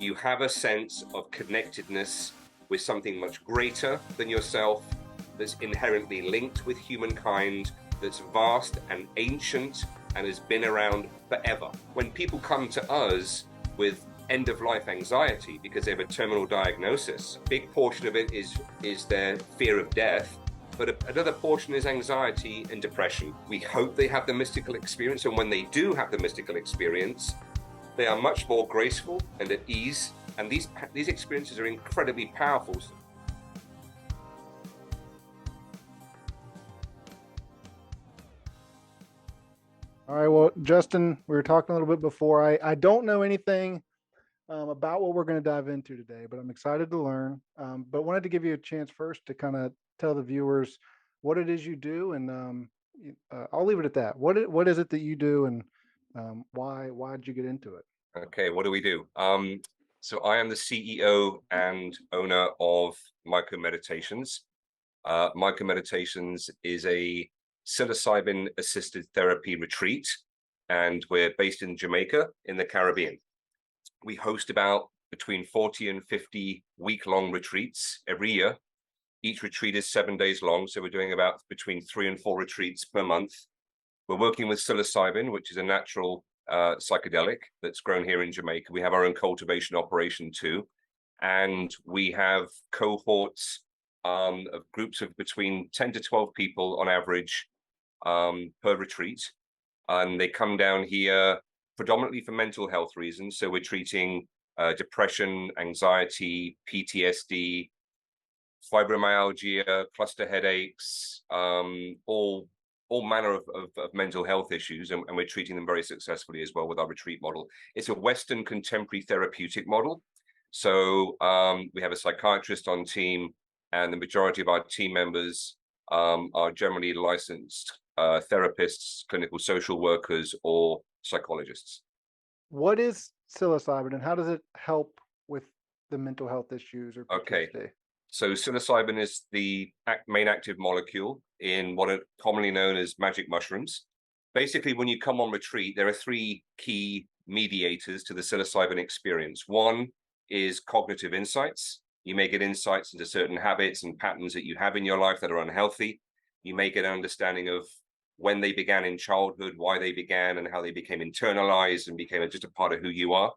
you have a sense of connectedness with something much greater than yourself, that's inherently linked with humankind, that's vast and ancient and has been around forever. When people come to us with end-of-life anxiety because they have a terminal diagnosis, a big portion of it is their fear of death, but another portion is anxiety and depression. We hope they have the mystical experience, and when they do have the mystical experience, they are much more graceful and at ease, and these experiences are incredibly powerful. All right, well, Justin, we were talking a little bit before. I don't know anything about what we're going to dive into today, but I'm excited to learn. But wanted to give you a chance first to kind of tell the viewers what it is you do, and I'll leave it at that. What is it that you do, and why did you get into it? Okay, what do we do? So I am the CEO and owner of MycoMeditations. MycoMeditations is a psilocybin-assisted therapy retreat, and we're based in Jamaica in the Caribbean. We host about between 40 and 50 week-long retreats every year. Each retreat is 7 days long, so we're doing about between 3 and 4 retreats per month. We're working with psilocybin, which is a natural psychedelic that's grown here in Jamaica. We have our own cultivation operation too, and we have cohorts of groups of between 10 to 12 people on average per retreat, and they come down here predominantly for mental health reasons. So we're treating depression, anxiety, PTSD, fibromyalgia, cluster headaches, all manner of mental health issues, and we're treating them very successfully as well with our retreat model. It's a Western contemporary therapeutic model. So we have a psychiatrist on team, and the majority of our team members are generally licensed therapists, clinical social workers, or psychologists. What is psilocybin, and how does it help with the mental health issues or PTSD? Okay. So psilocybin is the main active molecule in what are commonly known as magic mushrooms. Basically, when you come on retreat, there are 3 key mediators to the psilocybin experience. One is cognitive insights. You may get insights into certain habits and patterns that you have in your life that are unhealthy. You may get an understanding of when they began in childhood, why they began, and how they became internalized and became just a part of who you are.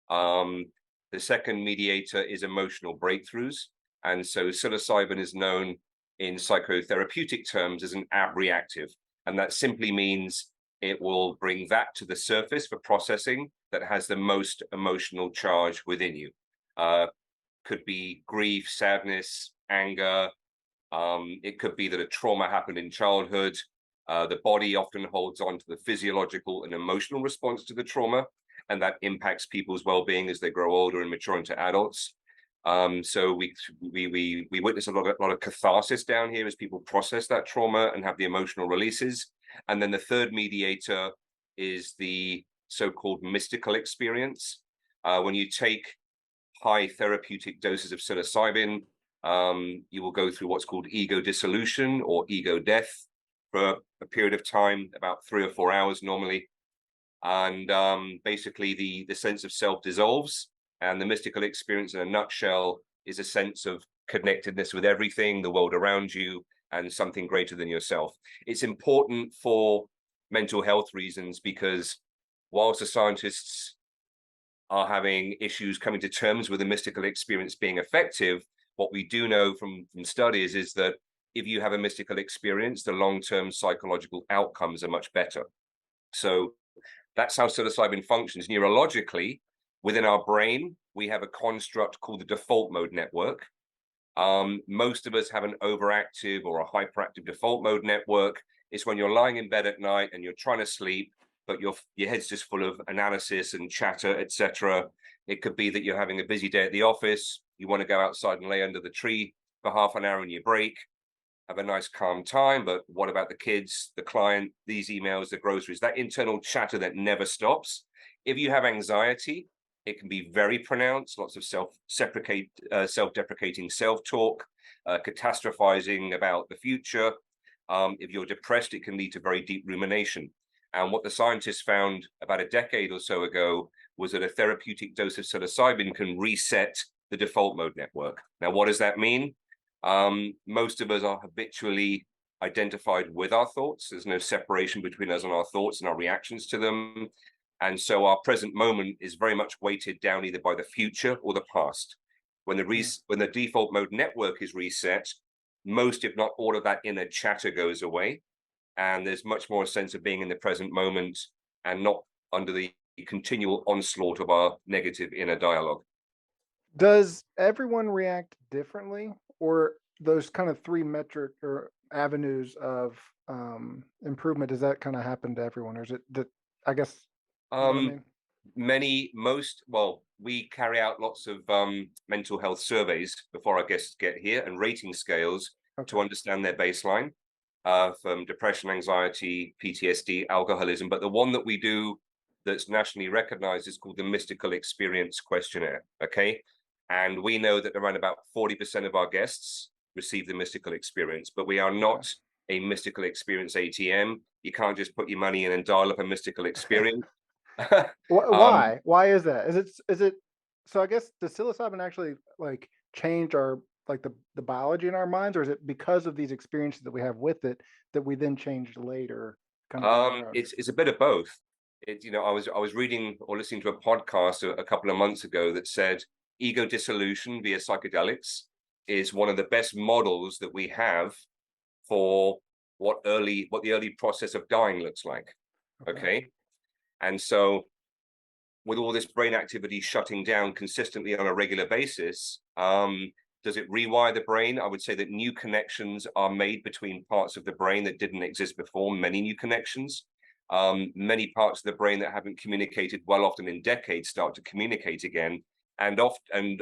The second mediator is emotional breakthroughs. And so psilocybin is known in psychotherapeutic terms as an abreactive. And that simply means it will bring that to the surface for processing that has the most emotional charge within you. Could be grief, sadness, anger. It could be that a trauma happened in childhood. The body often holds on to the physiological and emotional response to the trauma, and that impacts people's well-being as they grow older and mature into adults. So we witness a lot of catharsis down here as people process that trauma and have the emotional releases. And then the third mediator is the so-called mystical experience. When you take high therapeutic doses of psilocybin, you will go through what's called ego dissolution or ego death for a period of time, about 3 or 4 hours normally. And basically the sense of self dissolves. And the mystical experience in a nutshell is a sense of connectedness with everything, the world around you, and something greater than yourself. It's important for mental health reasons because whilst the scientists are having issues coming to terms with the mystical experience being effective, what we do know from studies is that if you have a mystical experience, the long-term psychological outcomes are much better. So that's how psilocybin functions. Neurologically, within our brain, we have a construct called the default mode network. Most of us have an overactive or a hyperactive default mode network. It's when you're lying in bed at night and you're trying to sleep, but your head's just full of analysis and chatter, etc. It could be that you're having a busy day at the office. You want to go outside and lay under the tree for half an hour in your break, have a nice calm time, but what about the kids, the client, these emails, the groceries, that internal chatter that never stops? If you have anxiety, it can be very pronounced, lots of self-deprecating self-talk, catastrophizing about the future. If you're depressed, it can lead to very deep rumination. And what the scientists found about a decade or so ago was that a therapeutic dose of psilocybin can reset the default mode network. Now, what does that mean? Most of us are habitually identified with our thoughts. There's no separation between us and our thoughts and our reactions to them. And so our present moment is very much weighted down either by the future or the past. When the default mode network is reset, most, if not all of that inner chatter goes away. And there's much more a sense of being in the present moment and not under the continual onslaught of our negative inner dialogue. Does everyone react differently, or those kind of three metric or avenues of improvement, does that kind of happen to everyone, or is it that, I guess, you know what I mean? Well, we carry out lots of mental health surveys before our guests get here and rating scales to understand their baseline from depression, anxiety, PTSD, alcoholism. But the one that we do that's nationally recognized is called the Mystical Experience Questionnaire, okay? And we know that around about 40% of our guests receive the mystical experience, but we are not a mystical experience ATM. You can't just put your money in and dial up a mystical experience. Why? Why is that? Is it so I guess does psilocybin actually like change our like the biology in our minds, or is it because of these experiences that we have with it that we then change later kind of on our own? It's a bit of both. I was reading or listening to a podcast a couple of months ago that said ego dissolution via psychedelics is one of the best models that we have for what the early process of dying looks like. Okay. And so with all this brain activity shutting down consistently on a regular basis, does it rewire the brain? I would say that new connections are made between parts of the brain that didn't exist before, many new connections. Many parts of the brain that haven't communicated well, often in decades, start to communicate again. And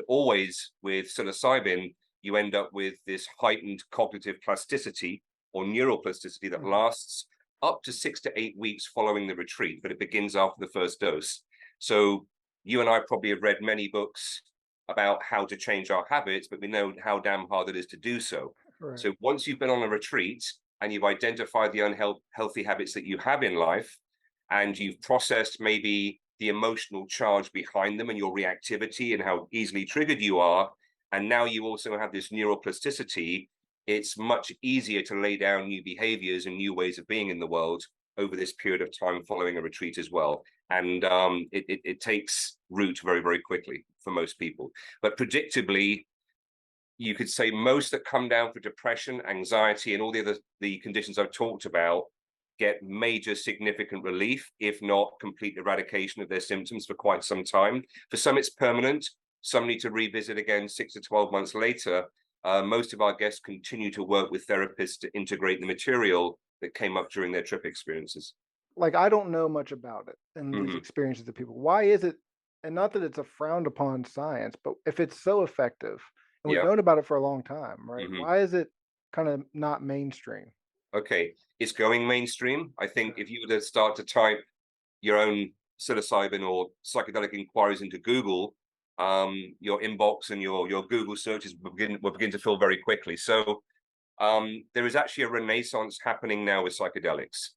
always with psilocybin, you end up with this heightened cognitive plasticity or neuroplasticity that lasts up to 6 to 8 weeks following the retreat, but it begins after the first dose. So you and I probably have read many books about how to change our habits, but we know how damn hard it is to do so. Right. So once you've been on a retreat and you've identified the unhealthy habits that you have in life, and you've processed maybe the emotional charge behind them and your reactivity and how easily triggered you are, and now you also have this neuroplasticity, it's much easier to lay down new behaviors and new ways of being in the world over this period of time following a retreat as well. And it takes root very, very quickly for most people. But predictably, you could say most that come down for depression, anxiety, and all the conditions I've talked about get major significant relief, if not complete eradication of their symptoms for quite some time. For some, it's permanent. Some need to revisit again 6 to 12 months later. Most of our guests continue to work with therapists to integrate the material that came up during their trip experiences. Like, I don't know much about it and these experiences of people. Why is it, and not that it's a frowned upon science, but if it's so effective, and we've known about it for a long time, right? Why is it kind of not mainstream? Okay, it's going mainstream. I think if you were to start to type your own psilocybin or psychedelic inquiries into Google, your inbox and your Google searches will begin to fill very quickly. So there is actually a renaissance happening now with psychedelics.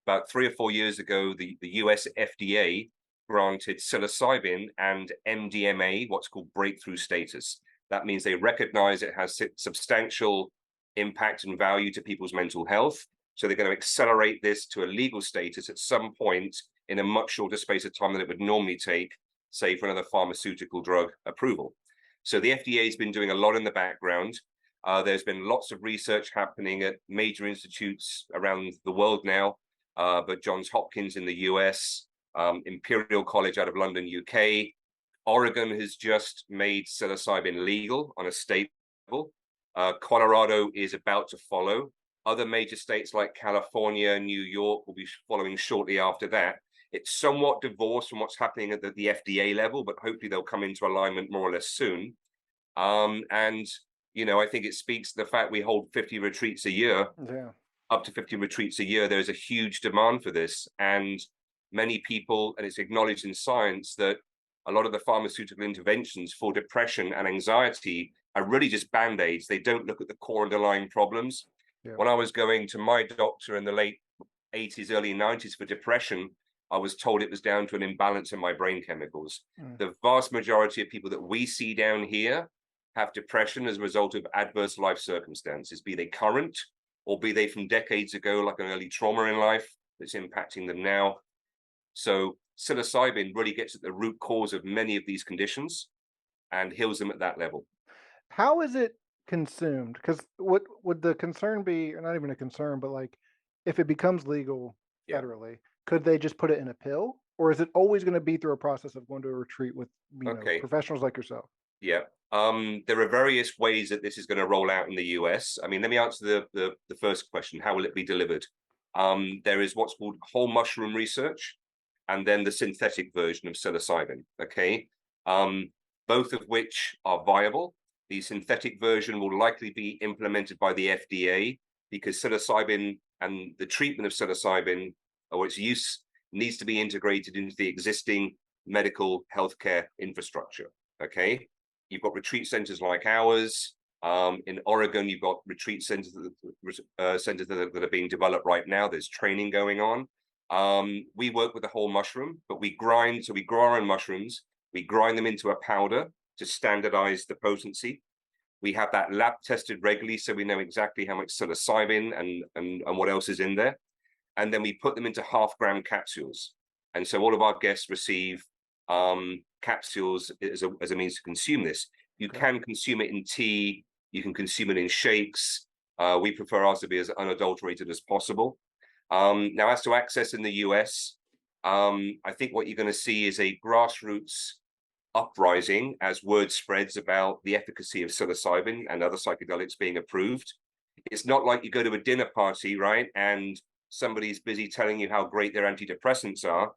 About 3 or 4 years ago, the US FDA granted psilocybin and MDMA what's called breakthrough status. That means they recognize it has substantial impact and value to people's mental health. So they're going to accelerate this to a legal status at some point in a much shorter space of time than it would normally take, say, for another pharmaceutical drug approval. So the FDA has been doing a lot in the background. There's been lots of research happening at major institutes around the world now, but Johns Hopkins in the US, Imperial College out of London, UK. Oregon has just made psilocybin legal on a state level. Colorado is about to follow. Other major states like California, New York will be following shortly after that. It's somewhat divorced from what's happening at the FDA level, but hopefully they'll come into alignment more or less soon. And I think it speaks to the fact we hold 50 retreats a year, up to 50 retreats a year. There's a huge demand for this. And many people, and it's acknowledged in science, that a lot of the pharmaceutical interventions for depression and anxiety are really just band-aids. They don't look at the core underlying problems. When I was going to my doctor in the late 80s, early 90s for depression, I was told it was down to an imbalance in my brain chemicals. Mm. The vast majority of people that we see down here have depression as a result of adverse life circumstances, be they current or be they from decades ago, like an early trauma in life that's impacting them now. So psilocybin really gets at the root cause of many of these conditions and heals them at that level. How is it consumed? Because what would the concern be, or not even a concern, but like if it becomes legal Yeah. federally, could they just put it in a pill? Or is it always going to be through a process of going to a retreat with, Okay. professionals like yourself? Yeah. There are various ways that this is going to roll out in the US. I mean, let me answer the first question. How will it be delivered? There is what's called whole mushroom research, and then the synthetic version of psilocybin. Okay. Both of which are viable. The synthetic version will likely be implemented by the FDA because psilocybin and the treatment of psilocybin or its use needs to be integrated into the existing medical healthcare infrastructure. Okay. You've got retreat centers like ours. In Oregon, you've got retreat centers that are being developed right now. There's training going on. We work with the whole mushroom, but we grind, so we grow our own mushrooms. We grind them into a powder to standardize the potency. We have that lab tested regularly, so we know exactly how much psilocybin and what else is in there. And then we put them into 0.5-gram capsules. And so all of our guests receive capsules as a means to consume this. You can consume it in tea. You can consume it in shakes. We prefer ours to be as unadulterated as possible. Now, as to access in the US, I think what you're going to see is a grassroots uprising as word spreads about the efficacy of psilocybin and other psychedelics being approved. It's not like you go to a dinner party, right, and somebody's busy telling you how great their antidepressants are.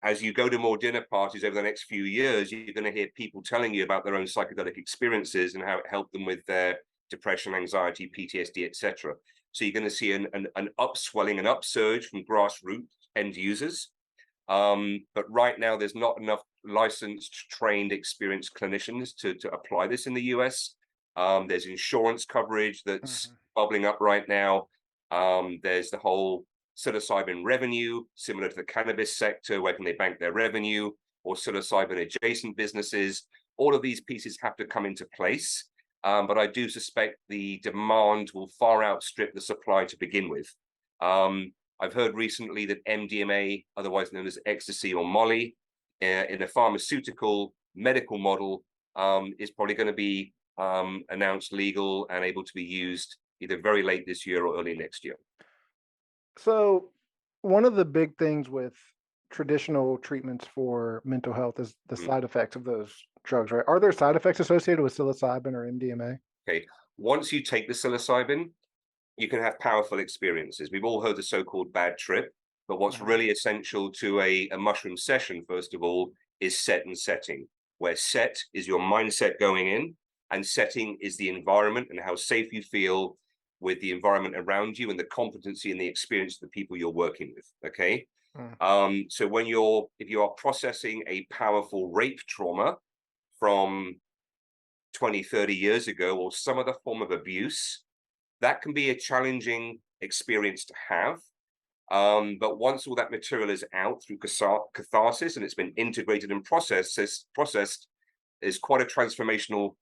As you go to more dinner parties over the next few years, you're going to hear people telling you about their own psychedelic experiences and how it helped them with their depression, anxiety, PTSD, etc. So you're going to see an upswelling, an upsurge from grassroots end users. But right now, there's not enough licensed, trained, experienced clinicians to apply this in the US. There's insurance coverage that's bubbling up right now. There's the whole psilocybin revenue, similar to the cannabis sector. Where can they bank their revenue? Or psilocybin adjacent businesses. All of these pieces have to come into place. But I do suspect the demand will far outstrip the supply to begin with. I've heard recently that MDMA, otherwise known as ecstasy or Molly, in a pharmaceutical medical model, is probably going to be announced legal and able to be used either very late this year or early next year. So one of the big things with traditional treatments for mental health is the side effects of those drugs, right? Are there side effects associated with psilocybin or MDMA? Okay. Once you take the psilocybin, you can have powerful experiences. We've all heard the so-called bad trip, but what's really essential to a mushroom session, first of all, is set and setting, where set is your mindset going in, and setting is the environment and how safe you feel with the environment around you and the competency and the experience of the people you're working with, okay? So if you are processing a powerful rape trauma from 20, 30 years ago, or some other form of abuse, that can be a challenging experience to have. But once all that material is out through catharsis and it's been integrated and processed, is quite a transformational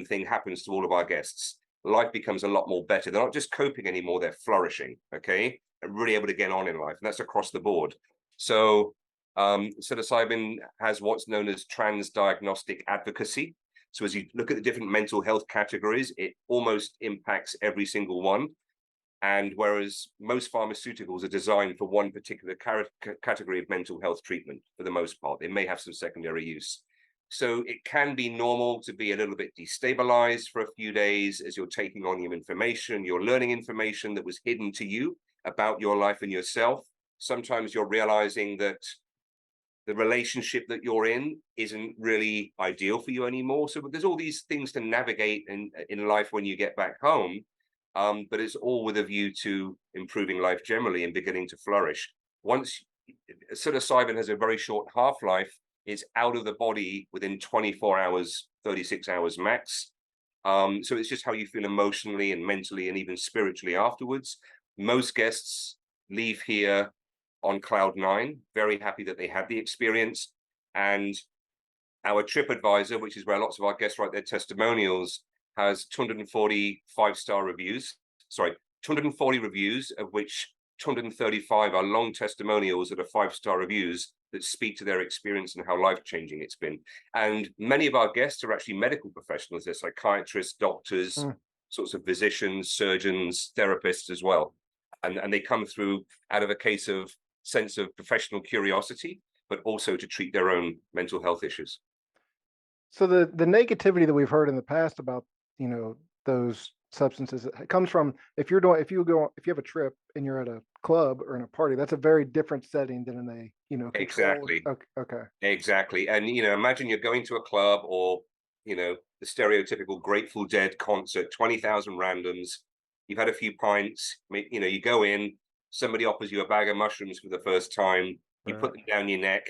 thing happens to all of our guests. Life becomes a lot more better. They're not just coping anymore, they're flourishing, okay? And really able to get on in life, and that's across the board. So psilocybin has what's known as transdiagnostic advocacy. So as you look at the different mental health categories, it almost impacts every single one. And whereas most pharmaceuticals are designed for one particular category of mental health treatment, for the most part, they may have some secondary use. So it can be normal to be a little bit destabilized for a few days as you're taking on your information, you're learning information that was hidden to you about your life and yourself. Sometimes you're realizing that the relationship that you're in isn't really ideal for you anymore. So there's all these things to navigate in life when you get back home. But it's all with a view to improving life generally and beginning to flourish. Once psilocybin has a very short half-life, it's out of the body within 24 hours, 36 hours max. So it's just how you feel emotionally and mentally and even spiritually afterwards. Most guests leave here on cloud nine, very happy that they had the experience. And our TripAdvisor, which is where lots of our guests write their testimonials, has 240 five-star reviews. Sorry, 240 reviews, of which 235 are long testimonials that are five-star reviews that speak to their experience and how life-changing it's been. And many of our guests are actually medical professionals. They're psychiatrists, doctors, sorts of physicians, surgeons, therapists as well. And they come through out of a case of sense of professional curiosity, but also to treat their own mental health issues. So the negativity that we've heard in the past about, you know, those substances, it comes from if you have a trip and you're at a club or in a party, that's a very different setting than in a, you know, controlled. Exactly. Okay. Exactly. And, you know, imagine you're going to a club or, you know, the stereotypical Grateful Dead concert, 20,000 randoms. You've had a few pints, you know, you go in, somebody offers you a bag of mushrooms for the first time, you put them down your neck,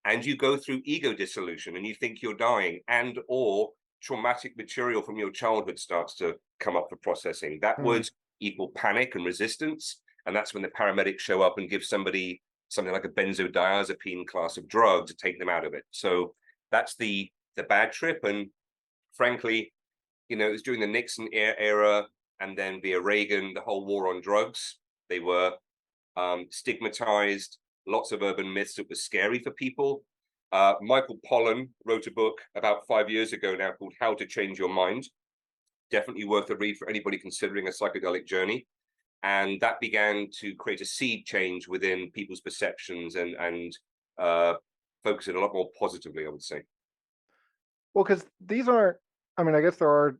and you go through ego dissolution and you think you're dying, and or traumatic material from your childhood starts to come up for processing. That would equal panic and resistance. And that's when the paramedics show up and give somebody something like a benzodiazepine class of drug to take them out of it. So that's the bad trip. And frankly, you know, it was during the Nixon era and then via Reagan, the whole war on drugs. They were stigmatized, lots of urban myths that were scary for people. Michael Pollan wrote a book about 5 years ago now called How to Change Your Mind. Definitely worth a read for anybody considering a psychedelic journey. And that began to create a seed change within people's perceptions and focus it a lot more positively, I would say. Well, because these aren't, I mean, I guess there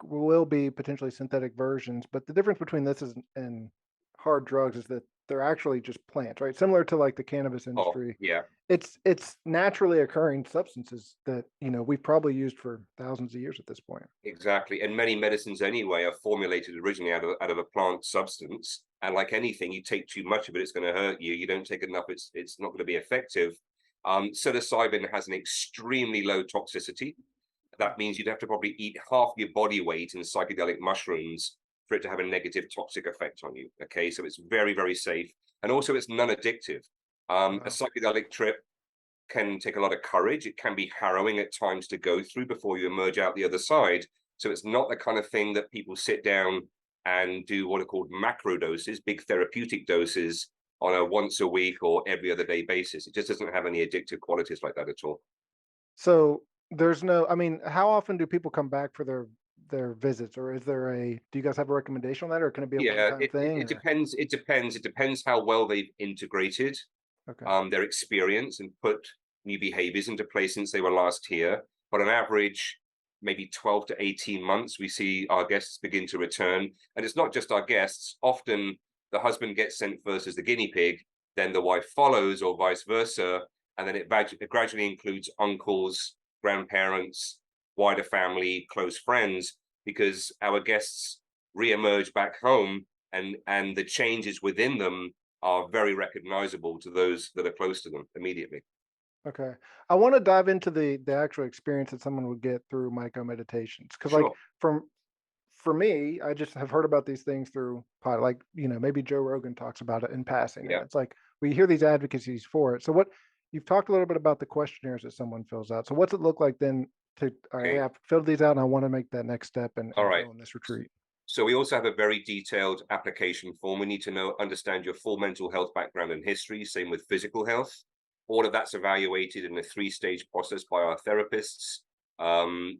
will be potentially synthetic versions, but the difference between this and hard drugs is that they're actually just plants, right? Similar to like the cannabis industry. Yeah. It's naturally occurring substances that, you know, we've probably used for thousands of years at this point. Exactly. And many medicines anyway are formulated originally out of a plant substance. And like anything, you take too much of it, it's going to hurt you. You don't take enough, it's not going to be effective. Psilocybin has an extremely low toxicity. That means you'd have to probably eat half your body weight in psychedelic mushrooms for it to have a negative toxic effect on you. Okay, so it's very, very safe. And also it's non-addictive. A psychedelic trip can take a lot of courage. It can be harrowing at times to go through before you emerge out the other side. So it's not the kind of thing that people sit down and do what are called macro doses, big therapeutic doses on a once a week or every other day basis. It just doesn't have any addictive qualities like that at all. So there's no, I mean, how often do people come back for their visits, or is there do you guys have a recommendation on that, or can it be a one-time thing? It depends. It depends how well they've integrated their experience and put new behaviors into place since they were last here. But on average, maybe 12 to 18 months, we see our guests begin to return. And it's not just our guests. Often the husband gets sent first as the guinea pig, then the wife follows, or vice versa. And then it gradually includes uncles, grandparents, wider family, close friends, because our guests re-emerge back home and the changes within them are very recognizable to those that are close to them immediately. Okay. I want to dive into the actual experience that someone would get through MycoMeditations. Because like for me, I just have heard about these things through like, you know, maybe Joe Rogan talks about it in passing. Yeah. And it's like we hear these advocacies for it. So what you've talked a little bit about the questionnaires that someone fills out. So what's it look like then to I've filled these out and I want to make that next step and go on this retreat? So we also have a very detailed application form. We need to understand your full mental health background and history, same with physical health. All of that's evaluated in a 3-stage process by our therapists,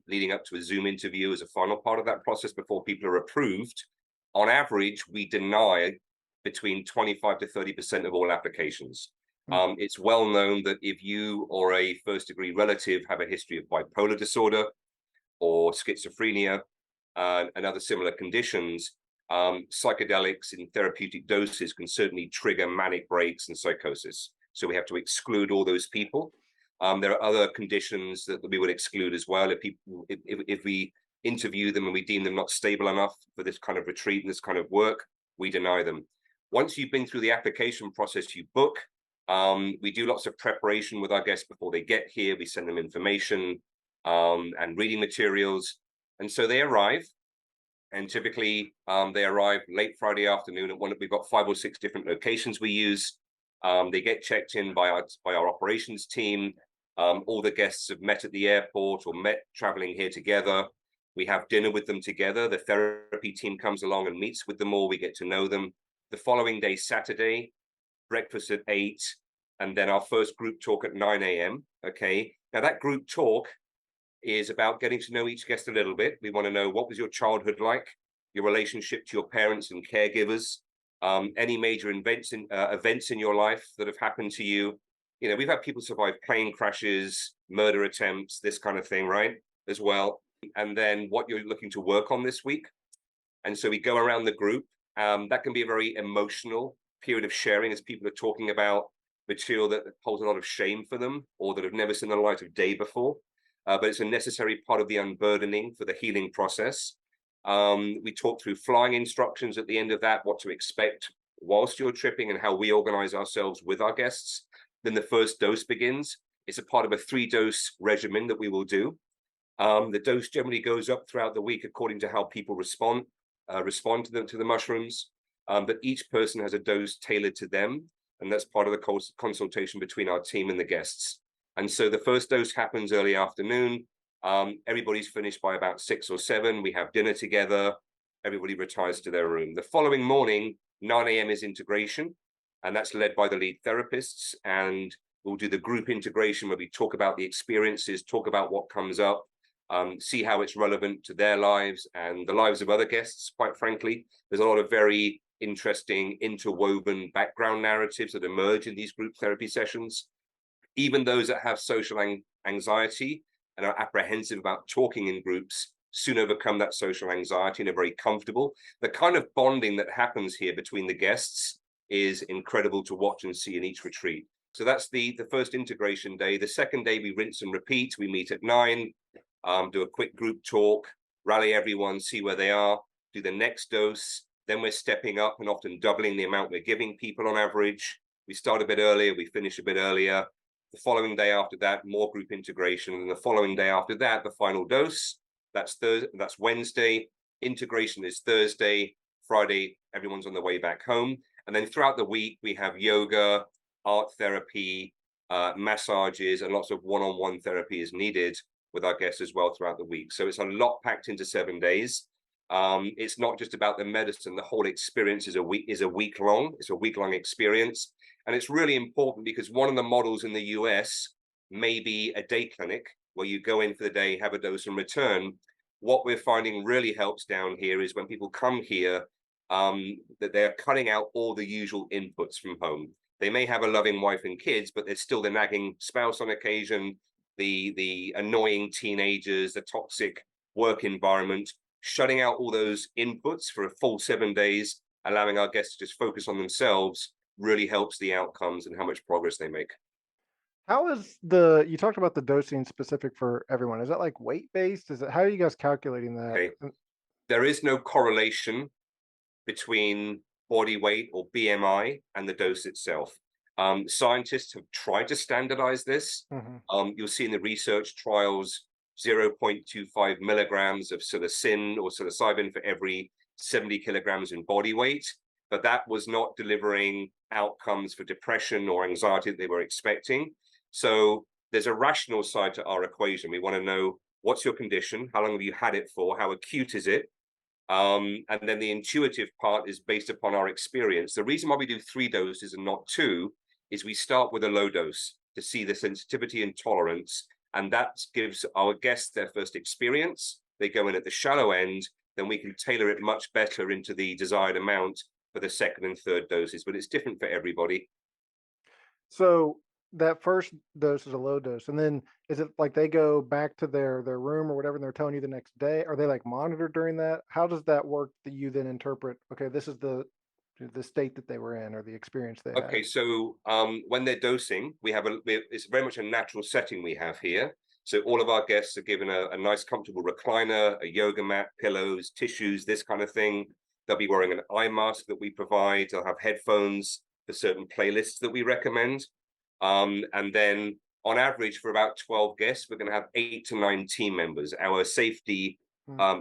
leading up to a Zoom interview as a final part of that process before people are approved. On average, we deny between 25 to 30% of all applications. It's well known that if you or a first-degree relative have a history of bipolar disorder or schizophrenia, and other similar conditions, psychedelics in therapeutic doses can certainly trigger manic breaks and psychosis. So we have to exclude all those people. There are other conditions that we would exclude as well. If we interview them and we deem them not stable enough for this kind of retreat and this kind of work, we deny them. Once you've been through the application process, you book. We do lots of preparation with our guests before they get here. We send them information and reading materials. And so they arrive, and typically they arrive late Friday afternoon at we've got 5 or 6 different locations we use. They get checked in by our operations team. All the guests have met at the airport or met traveling here together. We have dinner with them together. The therapy team comes along and meets with them all. We get to know them. The following day, Saturday, breakfast at 8, and then our first group talk at 9 a.m. Okay. Now that group talk is about getting to know each guest a little bit. We want to know, what was your childhood like, your relationship to your parents and caregivers, any major events in your life that have happened to you. You know, we've had people survive plane crashes, murder attempts, this kind of thing, right, as well. And then what you're looking to work on this week. And so we go around the group. That can be a very emotional period of sharing as people are talking about material that holds a lot of shame for them or that have never seen the light of day before. But it's a necessary part of the unburdening for the healing process. We talk through flying instructions at the end of that, what to expect whilst you're tripping and how we organize ourselves with our guests. Then the first dose begins. It's a part of a 3-dose regimen that we will do. The dose generally goes up throughout the week according to how people respond to the mushrooms. But each person has a dose tailored to them. And that's part of the consultation between our team and the guests. And so the first dose happens early afternoon. Everybody's finished by about 6 or 7. We have dinner together. Everybody retires to their room. The following morning, 9 a.m. is integration, and that's led by the lead therapists. And we'll do the group integration where we talk about the experiences, talk about what comes up, see how it's relevant to their lives and the lives of other guests, quite frankly. There's a lot of very interesting interwoven background narratives that emerge in these group therapy sessions. Even those that have social anxiety and are apprehensive about talking in groups soon overcome that social anxiety and are very comfortable. The kind of bonding that happens here between the guests is incredible to watch and see in each retreat. So that's the first integration day. The second day, we rinse and repeat. We meet at 9, do a quick group talk, rally everyone, see where they are, do the next dose. Then we're stepping up and often doubling the amount we're giving people on average. We start a bit earlier, we finish a bit earlier. The following day after that, more group integration. And the following day after that, the final dose. That's Wednesday. Integration is Thursday. Friday, everyone's on the way back home. And then throughout the week, we have yoga, art therapy, massages, and lots of one-on-one therapy is needed with our guests as well throughout the week. So it's a lot packed into 7 days. It's not just about the medicine. The whole experience is a week long. It's a week-long experience. And it's really important because one of the models in the US may be a day clinic where you go in for the day, have a dose and return. What we're finding really helps down here is when people come here, that they're cutting out all the usual inputs from home. They may have a loving wife and kids, but there's still the nagging spouse on occasion, the annoying teenagers, the toxic work environment. Shutting out all those inputs for a full 7 days, allowing our guests to just focus on themselves, really helps the outcomes and how much progress they make. How is you talked about the dosing specific for everyone. Is that like weight-based? How are you guys calculating that? Okay. There is no correlation between body weight or BMI and the dose itself. Scientists have tried to standardize this. You'll see in the research trials, 0.25 milligrams of psilocybin for every 70 kilograms in body weight, but that was not delivering outcomes for depression or anxiety that they were expecting. So there's a rational side to our equation. We want to know, what's your condition? How long have you had it for? How acute is it? And then the intuitive part is based upon our experience. The reason why we do 3 doses and not 2 is we start with a low dose to see the sensitivity and tolerance. And that gives our guests their first experience. They go in at the shallow end, then we can tailor it much better into the desired amount for the second and third doses, but it's different for everybody. So that first dose is a low dose, and then is it like they go back to their room or whatever, and they're telling you the next day? Are they like monitored during that? How does that work that you then interpret, okay, this is the state that they were in or the experience they had? Okay, so when they're dosing, it's very much a natural setting we have here. So all of our guests are given a nice comfortable recliner, a yoga mat, pillows, tissues, this kind of thing. They'll be wearing an eye mask that we provide. They'll have headphones for certain playlists that we recommend. And then on average, for about 12 guests, we're going to have 8 to 9 team members. Our safety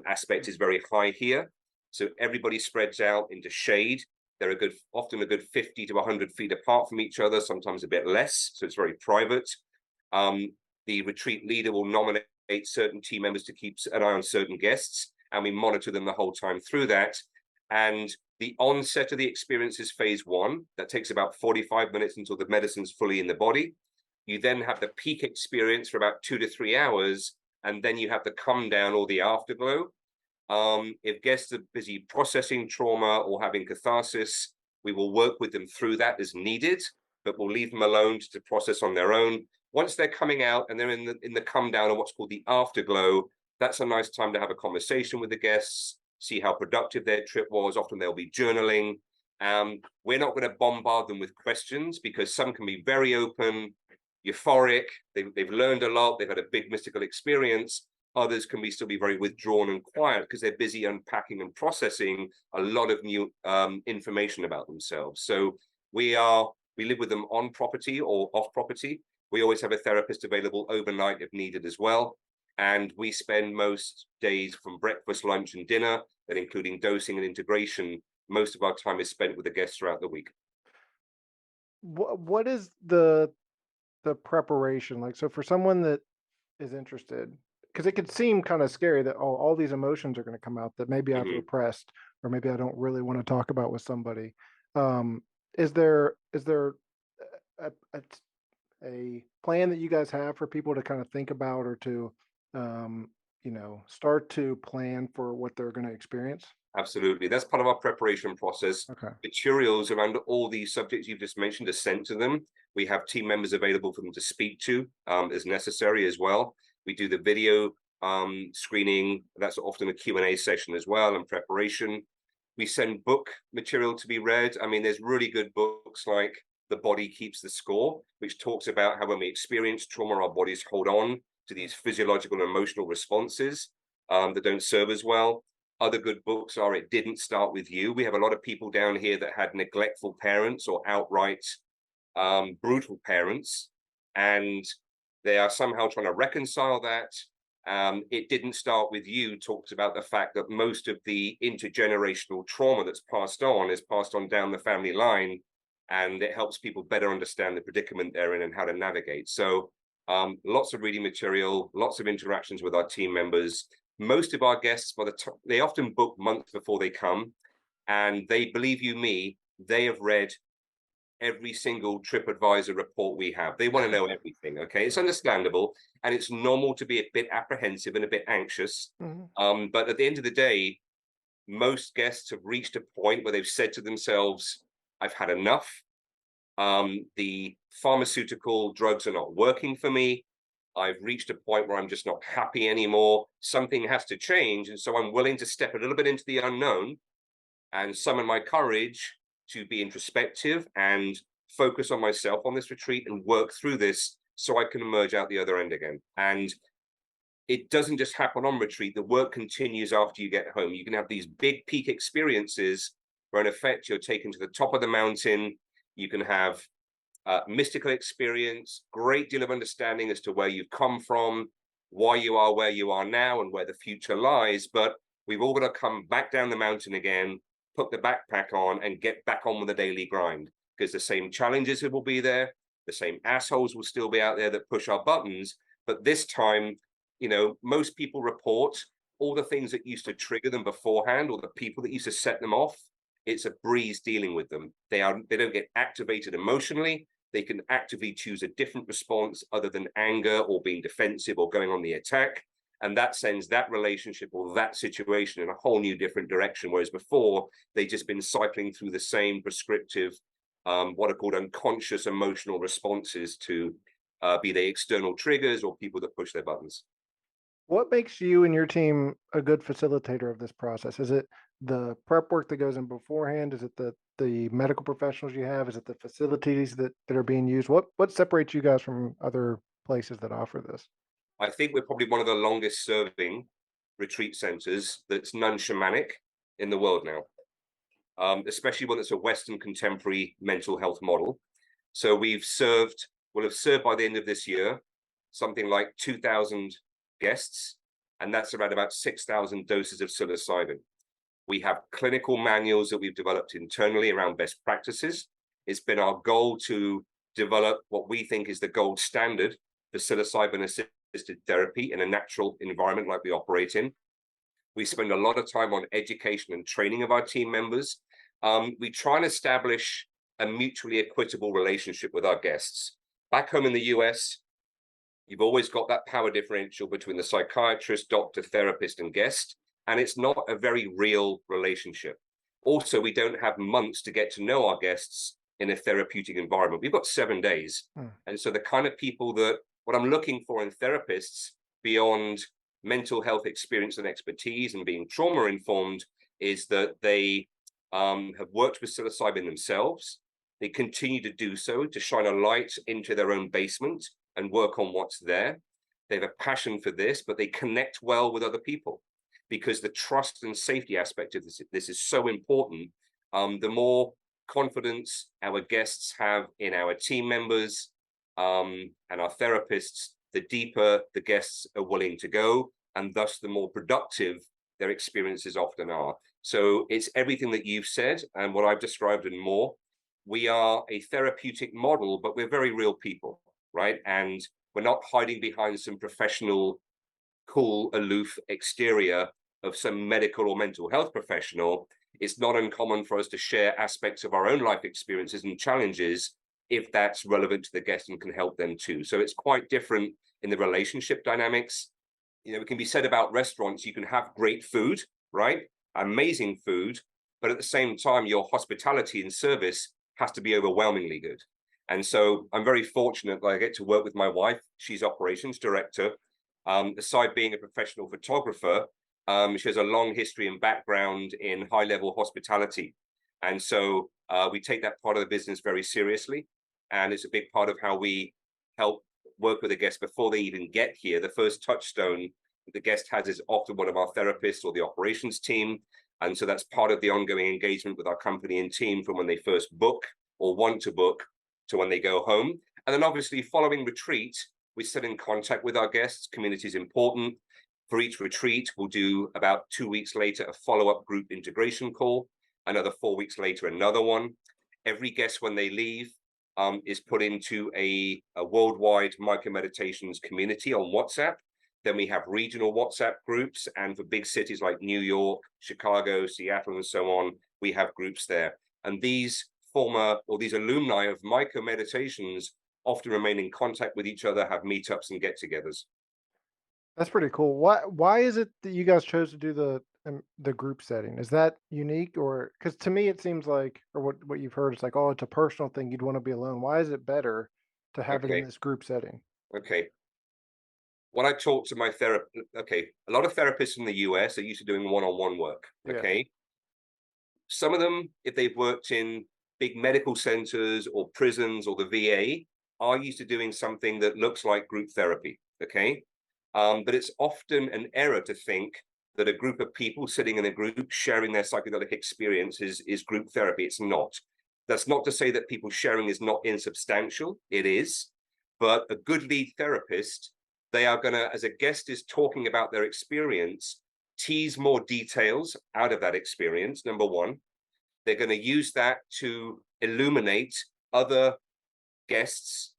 aspect is very high here. So everybody spreads out into shade. They're often a good 50 to 100 feet apart from each other, sometimes a bit less, so it's very private. The retreat leader will nominate certain team members to keep an eye on certain guests, and we monitor them the whole time through that. And the onset of the experience is phase 1. That takes about 45 minutes until the medicine's fully in the body. You then have the peak experience for about 2 to 3 hours, and then you have the come down or the afterglow. If guests are busy processing trauma or having catharsis, we will work with them through that as needed, but we'll leave them alone to process on their own. Once they're coming out and they're in the come down or what's called the afterglow, that's a nice time to have a conversation with the guests, see how productive their trip was. Often they'll be journaling. We're not going to bombard them with questions because some can be very open, euphoric. They've learned a lot. They've had a big mystical experience. Others can still be very withdrawn and quiet because they're busy unpacking and processing a lot of new information about themselves. So we live with them on property or off property. We always have a therapist available overnight if needed as well. And we spend most days from breakfast, lunch, and dinner, and including dosing and integration. Most of our time is spent with the guests throughout the week. What is the preparation like? So for someone that is interested, because it could seem kind of scary that all these emotions are going to come out that maybe I've repressed, or maybe I don't really want to talk about with somebody. Is there a plan that you guys have for people to kind of think about, or to start to plan for what they're going to experience? Absolutely. That's part of our preparation process. Okay. Materials around all these subjects you've just mentioned are sent to them. We have team members available for them to speak to as necessary as well. We do the video screening. That's often a Q&A session as well, and preparation. We send book material to be read. I mean, there's really good books like The Body Keeps the Score, which talks about how when we experience trauma, our bodies hold on to these physiological and emotional responses that don't serve as well. Other good books are It Didn't Start With You. We have a lot of people down here that had neglectful parents or outright brutal parents, and they are somehow trying to reconcile that. It Didn't Start With You talks about the fact that most of the intergenerational trauma that's passed on is passed on down the family line, and it helps people better understand the predicament they're in and how to navigate. So lots of reading material, lots of interactions with our team members. Most of our guests, they often book months before they come, and they, believe you me, they have read every single TripAdvisor report we have. They want to know everything. Okay, it's understandable, and it's normal to be a bit apprehensive and a bit anxious. But at the end of the day, most guests have reached a point where they've said to themselves, "I've had enough. The pharmaceutical drugs are not working for me. I've reached a point where I'm just not happy anymore. Something has to change. And so I'm willing to step a little bit into the unknown and summon my courage to be introspective and focus on myself on this retreat and work through this so I can emerge out the other end again." And it doesn't just happen on retreat. The work continues after you get home. You can have these big peak experiences where in effect you're taken to the top of the mountain. You can have mystical experience, great deal of understanding as to where you've come from, why you are where you are now, and where the future lies. But we've all got to come back down the mountain again, put the backpack on, and get back on with the daily grind, because the same challenges will be there, the same assholes will still be out there that push our buttons. But this time, most people report all the things that used to trigger them beforehand, or the people that used to set them off. It's a breeze dealing with them. They don't get activated emotionally. They can actively choose a different response other than anger or being defensive or going on the attack. And that sends that relationship or that situation in a whole new different direction. Whereas before, they've just been cycling through the same prescriptive, what are called unconscious emotional responses to be they external triggers or people that push their buttons. What makes you and your team a good facilitator of this process? Is it the prep work that goes in beforehand? Is it the medical professionals you have? Is it the facilities that are being used? What separates you guys from other places that offer this? I think we're probably one of the longest serving retreat centers that's non-shamanic in the world now, especially one that's a Western contemporary mental health model. So we'll have served by the end of this year something like 2,000 guests, and that's around about 6,000 doses of psilocybin. We have clinical manuals that we've developed internally around best practices. It's been our goal to develop what we think is the gold standard for psilocybin-assisted therapy in a natural environment like we operate in. We spend a lot of time on education and training of our team members. We try and establish a mutually equitable relationship with our guests. Back home in the US, you've always got that power differential between the psychiatrist, doctor, therapist, and guest, and it's not a very real relationship. Also, we don't have months to get to know our guests in a therapeutic environment. We've got 7 days. And so the kind of people that, what I'm looking for in therapists beyond mental health experience and expertise and being trauma informed is that they have worked with psilocybin themselves. They continue to do so, to shine a light into their own basement and work on what's there. They have a passion for this, but they connect well with other people because the trust and safety aspect of this is so important. The more confidence our guests have in our team members and our therapists, the deeper the guests are willing to go, and thus the more productive their experiences often are. So it's everything that you've said and what I've described and more. We are a therapeutic model, but we're very real people, right? And we're not hiding behind some professional, cool, aloof exterior of some medical or mental health professional. It's not uncommon for us to share aspects of our own life experiences and challenges if that's relevant to the guest and can help them too. So it's quite different in the relationship dynamics. You know, it can be said about restaurants, you can have great food, right? Amazing food, but at the same time, your hospitality and service has to be overwhelmingly good. And so I'm very fortunate that I get to work with my wife. She's operations director. Aside being a professional photographer, she has a long history and background in high-level hospitality. And so we take that part of the business very seriously. And it's a big part of how we help work with a guest before they even get here. The first touchstone the guest has is often one of our therapists or the operations team. And so that's part of the ongoing engagement with our company and team from when they first book or want to book to when they go home. And then obviously following retreat, we sit in contact with our guests. Community is important. For each retreat, we'll do about 2 weeks later a follow-up group integration call, another 4 weeks later, another one. Every guest when they leave is put into a worldwide MycoMeditations community on WhatsApp. Then we have regional WhatsApp groups, and for big cities like New York, Chicago, Seattle, and so on, we have groups there. And these these alumni of MycoMeditations often remain in contact with each other, have meetups and get-togethers. That's pretty cool. Why is it that you guys chose to do the group setting? Is that unique, or because to me it seems like, or what you've heard, it's like, oh, it's a personal thing. You'd want to be alone. Why is it better to have it in this group setting? Okay. When I talk to my therapist, a lot of therapists in the US are used to doing one-on-one work. Okay. Some of them, if they've worked in big medical centers or prisons or the VA, are used to doing something that looks like group therapy. Okay. But it's often an error to think that a group of people sitting in a group sharing their psychedelic experience is group therapy. It's not. That's not to say that people sharing is not insubstantial. It is. But a good lead therapist, they are going to, as a guest is talking about their experience, tease more details out of that experience, number one. They're going to use that to illuminate other guests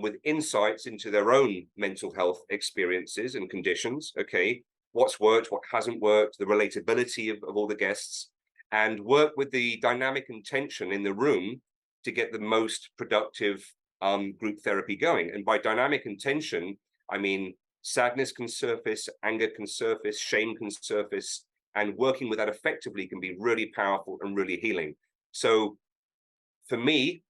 with insights into their own mental health experiences and conditions. Okay, what's worked, what hasn't worked, the relatability of all the guests, and work with the dynamic and tension in the room to get the most productive group therapy going. And by dynamic and tension, I mean sadness can surface, anger can surface, shame can surface, and working with that effectively can be really powerful and really healing. So for me,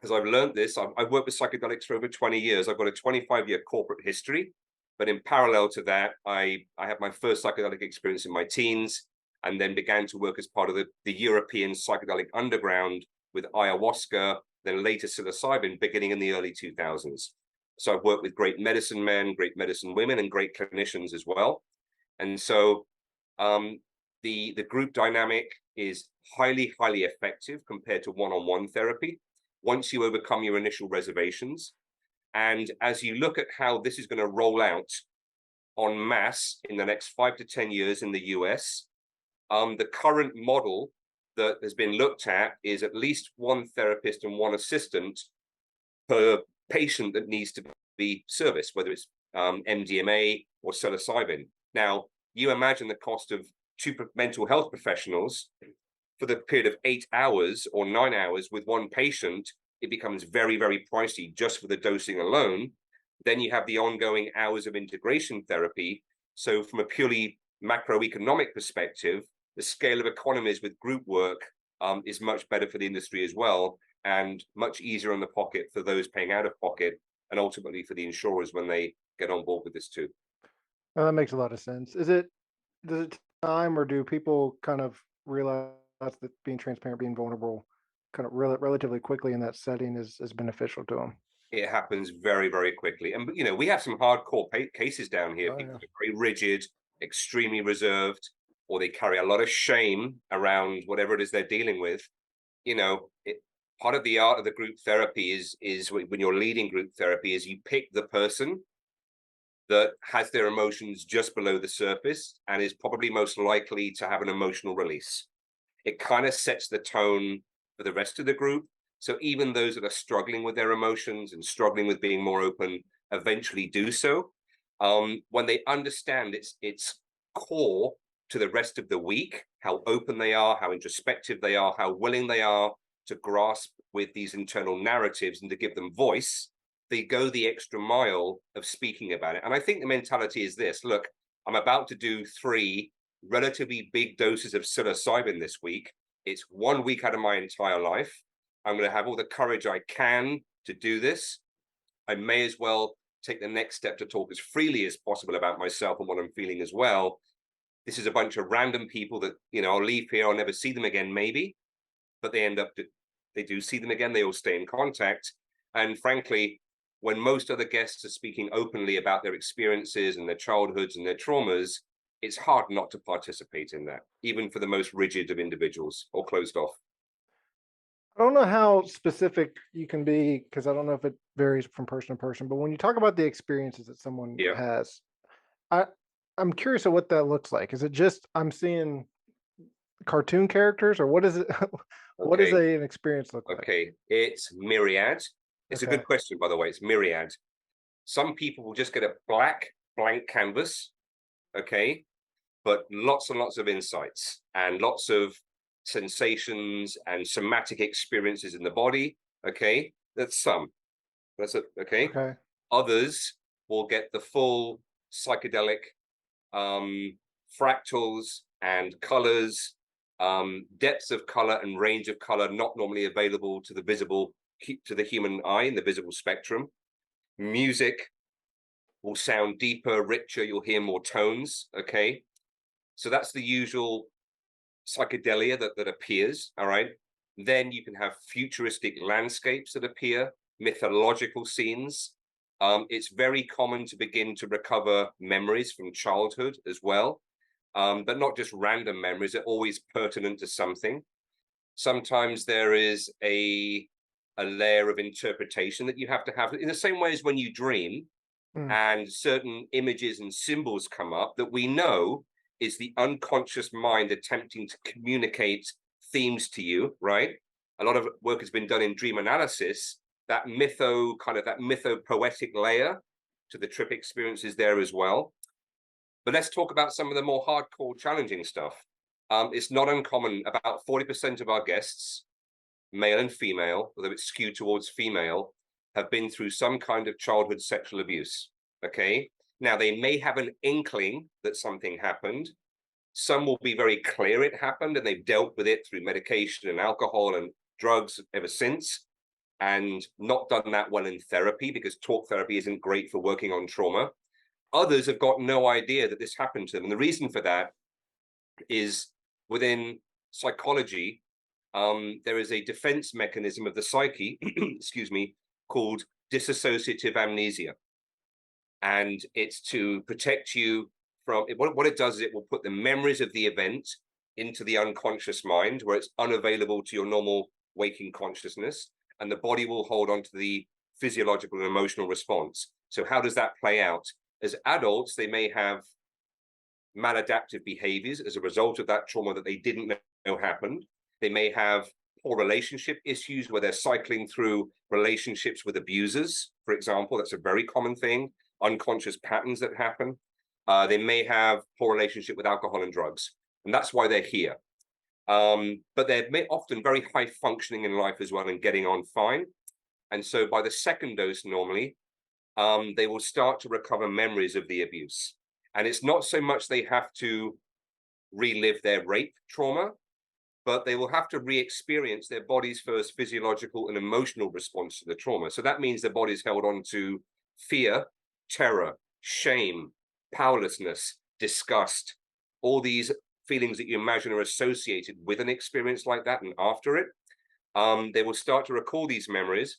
as I've learned this, I've worked with psychedelics for over 20 years. I've got a 25-year corporate history, but in parallel to that, I had my first psychedelic experience in my teens, and then began to work as part of the European psychedelic underground with ayahuasca, then later psilocybin, beginning in the early 2000s. So I've worked with great medicine men, great medicine women, and great clinicians as well. And so the group dynamic is highly, highly effective compared to one-on-one therapy once you overcome your initial reservations. And as you look at how this is going to roll out en masse in the next 5 to 10 years in the US, The current model that has been looked at is at least one therapist and one assistant per patient that needs to be serviced, whether it's MDMA or psilocybin. Now, you imagine the cost of two mental health professionals for the period of 8 hours or 9 hours with one patient. It becomes very, very pricey just for the dosing alone. Then you have the ongoing hours of integration therapy. So from a purely macroeconomic perspective, the scale of economies with group work is much better for the industry as well, and much easier on the pocket for those paying out of pocket, and ultimately for the insurers when they get on board with this too. Well, that makes a lot of sense. Does it time, or do people kind of realize that being transparent, being vulnerable, kind of relatively quickly in that setting is beneficial to them? It happens very, very quickly. And, you know, we have some hardcore cases down here. Oh, People yeah. are very rigid, extremely reserved, or they carry a lot of shame around whatever it is they're dealing with. You know, part of the art of the group therapy is when you're leading group therapy is you pick the person that has their emotions just below the surface and is probably most likely to have an emotional release. It kind of sets the tone for the rest of the group. So even those that are struggling with their emotions and struggling with being more open eventually do so. When they understand its core to the rest of the week, how open they are, how introspective they are, how willing they are to grasp with these internal narratives and to give them voice, they go the extra mile of speaking about it. And I think the mentality is this: look, I'm about to do 3 relatively big doses of psilocybin this week. It's 1 week out of my entire life. I'm going to have all the courage I can to do this. I may as well take the next step to talk as freely as possible about myself and what I'm feeling as well. This is a bunch of random people that, you know, I'll leave here, I'll never see them again, maybe, but they do see them again. They all stay in contact. And frankly, when most other guests are speaking openly about their experiences and their childhoods and their traumas, it's hard not to participate in that, even for the most rigid of individuals or closed off. I don't know how specific you can be, because I don't know if it varies from person to person, but when you talk about the experiences that someone Yeah. has, I I'm curious of what that looks like. Is it just I'm seeing cartoon characters, or what is it? What does Okay. an experience look like? Okay. It's myriad. It's a Okay. good question, by the way. It's myriad. Some people will just get a blank canvas. Okay. But lots and lots of insights and lots of sensations and somatic experiences in the body. Okay. That's some. That's it. Okay. Okay. Others will get the full psychedelic fractals and colors, depths of color and range of color not normally available to the human eye in the visible spectrum. Music will sound deeper, richer. You'll hear more tones. Okay, so that's the usual psychedelia that appears. All right, then you can have futuristic landscapes that appear, mythological scenes. It's very common to begin to recover memories from childhood as well, but not just random memories. They're always pertinent to something. Sometimes there is a layer of interpretation that you have to have in the same way as when you dream Mm. and certain images and symbols come up that we know is the unconscious mind attempting to communicate themes to you, right? A lot of work has been done in dream analysis. That mytho-poetic layer to the trip experience is there as well. But let's talk about some of the more hardcore, challenging stuff. It's not uncommon. About 40% of our guests, male and female, although it's skewed towards female, have been through some kind of childhood sexual abuse. Okay. Now, they may have an inkling that something happened. Some will be very clear it happened and they've dealt with it through medication and alcohol and drugs ever since, and not done that well in therapy because talk therapy isn't great for working on trauma. Others have got no idea that this happened to them. And the reason for that is within psychology, there is a defense mechanism of the psyche, excuse me, called dissociative amnesia. And it's to protect you from what it does is it will put the memories of the event into the unconscious mind where it's unavailable to your normal waking consciousness, and the body will hold on to the physiological and emotional response. So how does that play out? As adults, they may have maladaptive behaviors as a result of that trauma that they didn't know happened. They may have poor relationship issues where they're cycling through relationships with abusers, for example. That's a very common thing, unconscious patterns that happen. They may have poor relationship with alcohol and drugs, and that's why they're here. But they're often very high functioning in life as well and getting on fine. And so by the second dose, normally, they will start to recover memories of the abuse. And it's not so much they have to relive their rape trauma, but they will have to re-experience their body's first physiological and emotional response to the trauma. So that means their body's held on to fear, terror, shame, powerlessness, disgust, all these feelings that you imagine are associated with an experience like that and after it. They will start to recall these memories.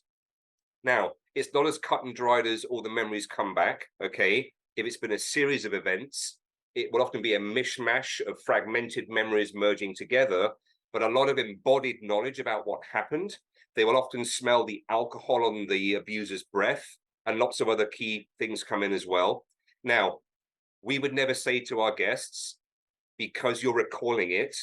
Now, it's not as cut and dried as all the memories come back, okay? If it's been a series of events, it will often be a mishmash of fragmented memories merging together, but a lot of embodied knowledge about what happened. They will often smell the alcohol on the abuser's breath, and lots of other key things come in as well. Now, we would never say to our guests, because you're recalling it,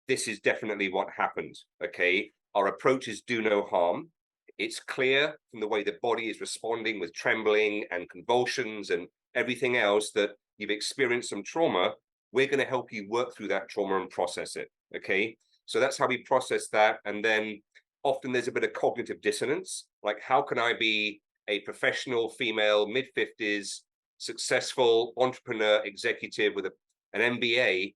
this is definitely what happened, okay? Our approach is do no harm. It's clear from the way the body is responding with trembling and convulsions and everything else that you've experienced some trauma. We're going to help you work through that trauma and process it, okay? So that's how we process that. And then often there's a bit of cognitive dissonance, like how can I be a professional female, mid-50s, successful entrepreneur executive with an MBA?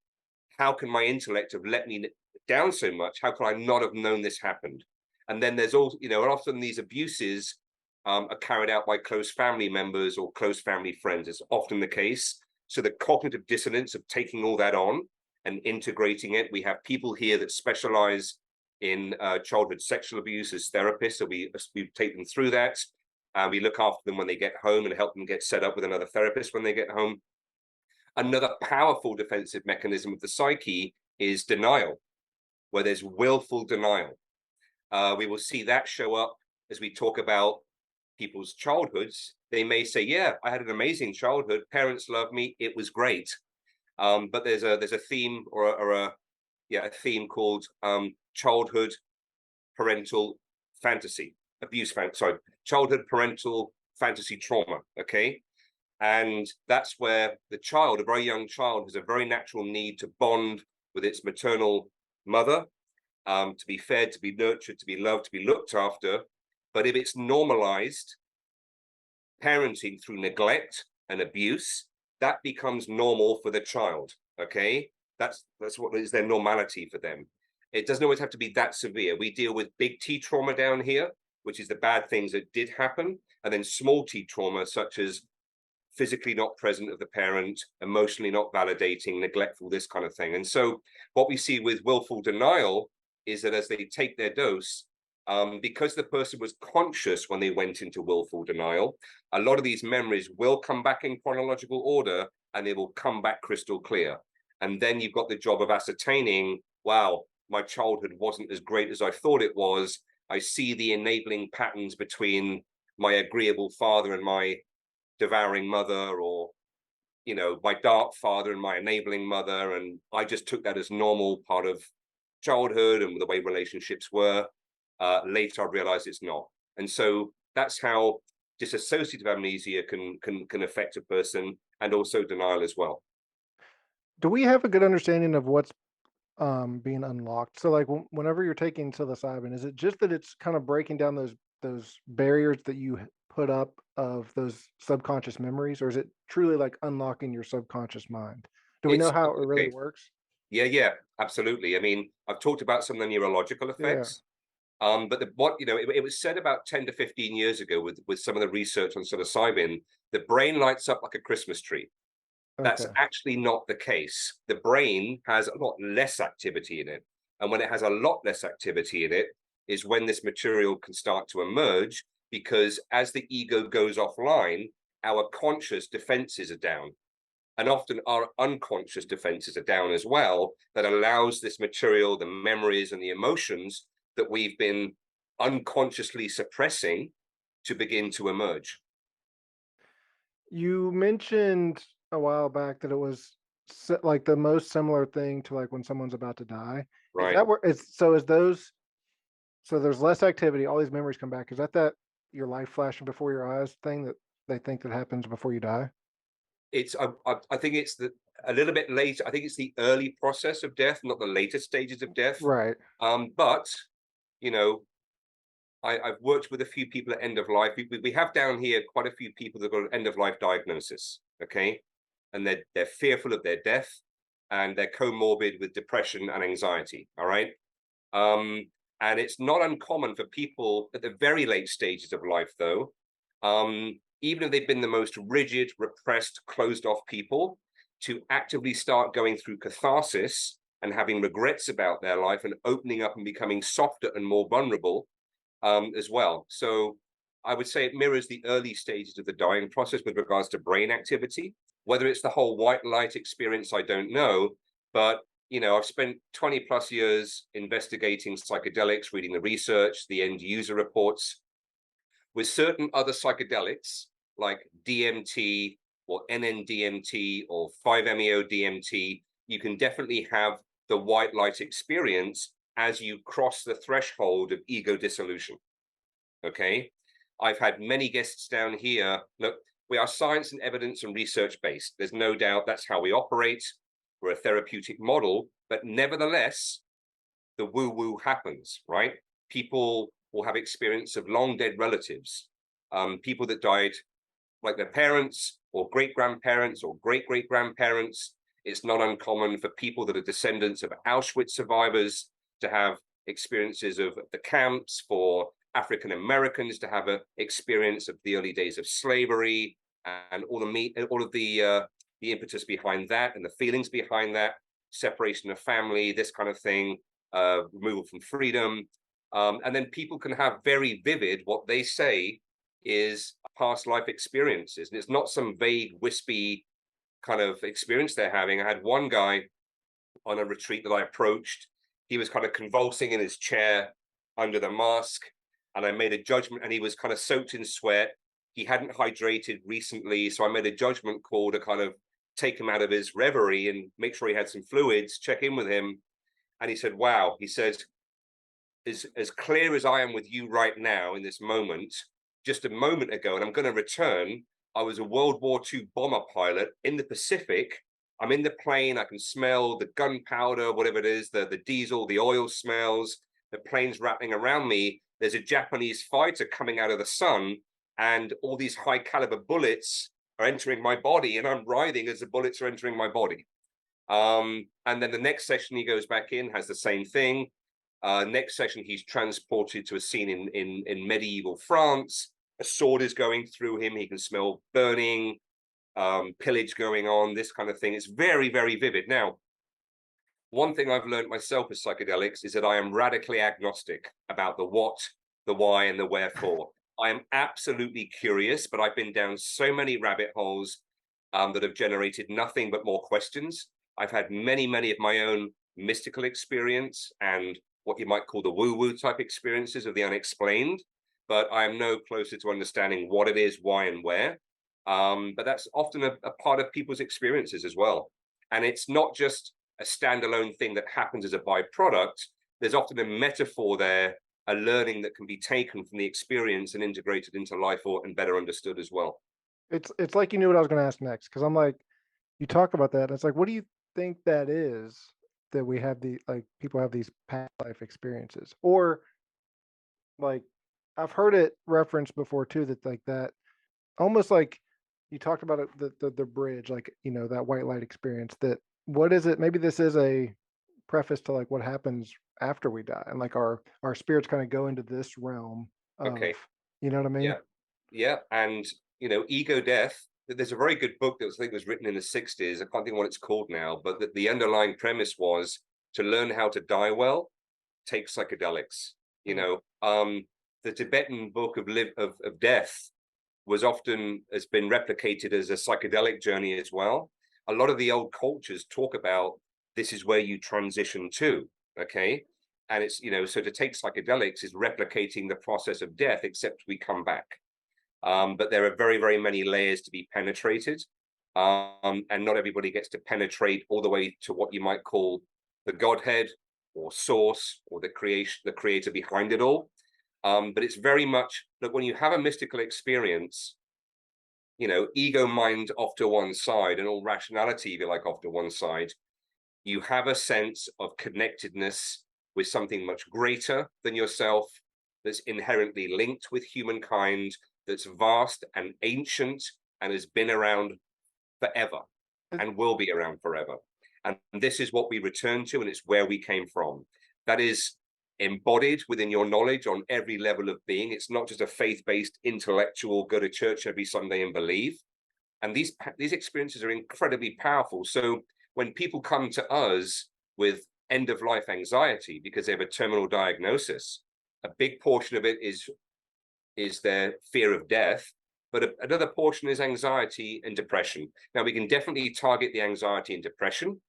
How can my intellect have let me down so much? How can I not have known this happened? And then there's also, often these abuses are carried out by close family members or close family friends. It's often the case. So the cognitive dissonance of taking all that on and integrating it. We have people here that specialize in childhood sexual abuse as therapists. So we take them through that. We look after them when they get home and help them get set up with another therapist when they get home. Another powerful defensive mechanism of the psyche is denial, where there's willful denial. We will see that show up as we talk about people's childhoods. They may say, yeah, I had an amazing childhood. Parents loved me. It was great. But there's a theme or a theme called childhood parental fantasy abuse. Childhood parental fantasy trauma. Okay. And that's where the child, a very young child, has a very natural need to bond with its maternal mother, to be fed, to be nurtured, to be loved, to be looked after. But if it's normalized parenting through neglect and abuse, that becomes normal for the child, okay? That's what is their normality for them. It doesn't always have to be that severe. We deal with big T trauma down here, which is the bad things that did happen, and then small T trauma, such as physically not present of the parent, emotionally not validating, neglectful, this kind of thing. And so what we see with willful denial is that as they take their dose, because the person was conscious when they went into willful denial, a lot of these memories will come back in chronological order and they will come back crystal clear. And then you've got the job of ascertaining, wow, my childhood wasn't as great as I thought it was. I see the enabling patterns between my agreeable father and my devouring mother, or my dark father and my enabling mother, and I just took that as normal part of childhood and the way relationships were. Later I realized it's not. And so that's how dissociative amnesia can affect a person, and also denial as well. Do we have a good understanding of what's being unlocked? So like whenever you're taking psilocybin, is it just that it's kind of breaking down those barriers that you put up of those subconscious memories, or is it truly like unlocking your subconscious mind? Do we know how it really works? Yeah, absolutely. I mean, I've talked about some of the neurological Yeah. effects. But it was said about 10 to 15 years ago with some of the research on psilocybin, the brain lights up like a Christmas tree. That's Okay. actually not the case. The brain has a lot less activity in it. And when it has a lot less activity in it is when this material can start to emerge, because as the ego goes offline, our conscious defenses are down. And often our unconscious defenses are down as well. That allows this material, the memories and the emotions that we've been unconsciously suppressing, to begin to emerge. You mentioned a while back that it was like the most similar thing to like when someone's about to die? Is right? that where it's so is those so there's less activity, all these memories come back. Is that your life flashing before your eyes thing that they think that happens before you die? It's I think it's a little bit later. I think it's the early process of death, not the later stages of death. Right. But you know, I've worked with a few people at end of life. We have down here quite a few people that got an end of life diagnosis. Okay, and they're fearful of their death, and they're comorbid with depression and anxiety. All right. Um, and it's not uncommon for people at the very late stages of life, though, even if they've been the most rigid, repressed, closed off people, to actively start going through catharsis and having regrets about their life and opening up and becoming softer and more vulnerable as well. So I would say it mirrors the early stages of the dying process with regards to brain activity. Whether it's the whole white light experience, I don't know. But I've spent 20 plus years investigating psychedelics, reading the research, the end user reports. With certain other psychedelics like DMT or NN-DMT or 5-MeO-DMT, you can definitely have the white light experience as you cross the threshold of ego dissolution. Okay. I've had many guests down here. Look, we are science and evidence and research based. There's no doubt that's how we operate. We're a therapeutic model, but nevertheless, the woo woo happens, right? People will have experience of long dead relatives, people that died like their parents or great grandparents or great great grandparents. It's not uncommon for people that are descendants of Auschwitz survivors to have experiences of the camps, for African Americans to have an experience of the early days of slavery and all of the impetus behind that and the feelings behind that, separation of family, this kind of thing, removal from freedom. And then people can have very vivid, what they say is past life experiences. And it's not some vague, wispy kind of experience they're having. I had one guy on a retreat that I approached. He was kind of convulsing in his chair under the mask. And I made a judgment, and he was kind of soaked in sweat. He hadn't hydrated recently. So I made a judgment call to kind of take him out of his reverie and make sure he had some fluids, check in with him. And he said, wow, he said, as clear as I am with you right now in this moment, just a moment ago, and I'm going to return, I was a World War II bomber pilot in the Pacific. I'm in the plane, I can smell the gunpowder, whatever it is, the diesel, the oil smells, the plane's rattling around me. There's a Japanese fighter coming out of the sun, and all these high caliber bullets are entering my body, and I'm writhing as the bullets are entering my body. And then the next session he goes back in, has the same thing. Next session, he's transported to a scene in medieval France. A sword is going through him. He can smell burning, pillage going on, this kind of thing. It's very, very vivid. Now, one thing I've learned myself with psychedelics is that I am radically agnostic about the what, the why, and the wherefore. I am absolutely curious, but I've been down so many rabbit holes that have generated nothing but more questions. I've had many, many of my own mystical experience and what you might call the woo-woo type experiences of the unexplained, but I am no closer to understanding what it is, why, and where. But that's often a part of people's experiences as well. And it's not just a standalone thing that happens as a byproduct. There's often a metaphor there, a learning that can be taken from the experience and integrated into life and better understood as well. It's like you knew what I was going to ask next, because I'm like, you talk about that. And it's like, what do you think that is that we have the like people have these past life experiences, or like I've heard it referenced before too, that like that almost like you talked about it, the bridge, like that white light experience. That what is it? Maybe this is a preface to like what happens after we die, and like our spirits kind of go into this realm of, Okay. you know what I mean? Yeah. Yeah. And, ego death, there's a very good book that I think was written in the 60s. I can't think what it's called now, but the underlying premise was to learn how to die well, take psychedelics. You Mm. know, the Tibetan book of death has been replicated as a psychedelic journey as well. A lot of the old cultures talk about this is where you transition to, okay? And it's, so to take psychedelics is replicating the process of death, except we come back. But there are very, very many layers to be penetrated. And not everybody gets to penetrate all the way to what you might call the Godhead or source or the creator behind it all. But it's very much, look, when you have a mystical experience, ego mind off to one side and all rationality, if you like, off to one side, you have a sense of connectedness with something much greater than yourself, that's inherently linked with humankind, that's vast and ancient and has been around forever and will be around forever. And this is what we return to, and it's where we came from. That is embodied within your knowledge on every level of being. It's not just a faith-based intellectual, go to church every Sunday and believe. And these experiences are incredibly powerful. So when people come to us with end-of-life anxiety because they have a terminal diagnosis, a big portion of it is their fear of death, but another portion is anxiety and depression. Now, we can definitely target the anxiety and depression.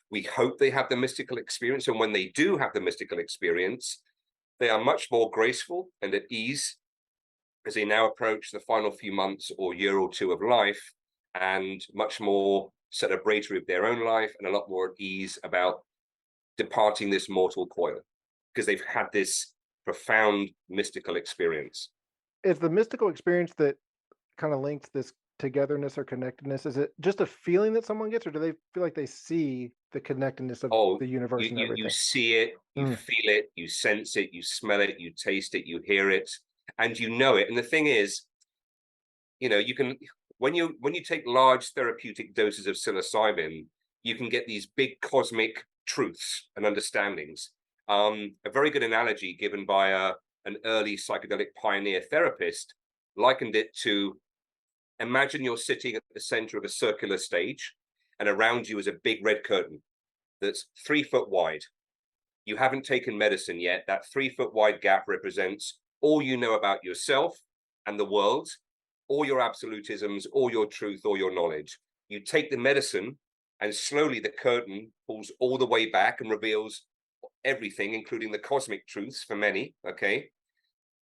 We hope they have the mystical experience, and when they do have the mystical experience, they are much more graceful and at ease as they now approach the final few months or year or two of life, and much more celebratory of their own life and a lot more at ease about departing this mortal coil because they've had this profound mystical experience. Is the mystical experience that kind of links this togetherness or connectedness, is it just a feeling that someone gets, or do they feel like they see the connectedness of the universe and everything? You see it, you feel it, you sense it, you smell it, you taste it, you hear it, and you know it. And the thing is, you can, when you take large therapeutic doses of psilocybin, you can get these big cosmic truths and understandings. A very good analogy given by an early psychedelic pioneer therapist likened it to, imagine you're sitting at the center of a circular stage, and around you is a big red curtain that's 3 foot wide. You haven't taken medicine yet. That 3 foot wide gap represents all you know about yourself and the world, all your absolutisms, all your truth, all your knowledge. You take the medicine, and slowly the curtain pulls all the way back and reveals everything, including the cosmic truths for many, okay?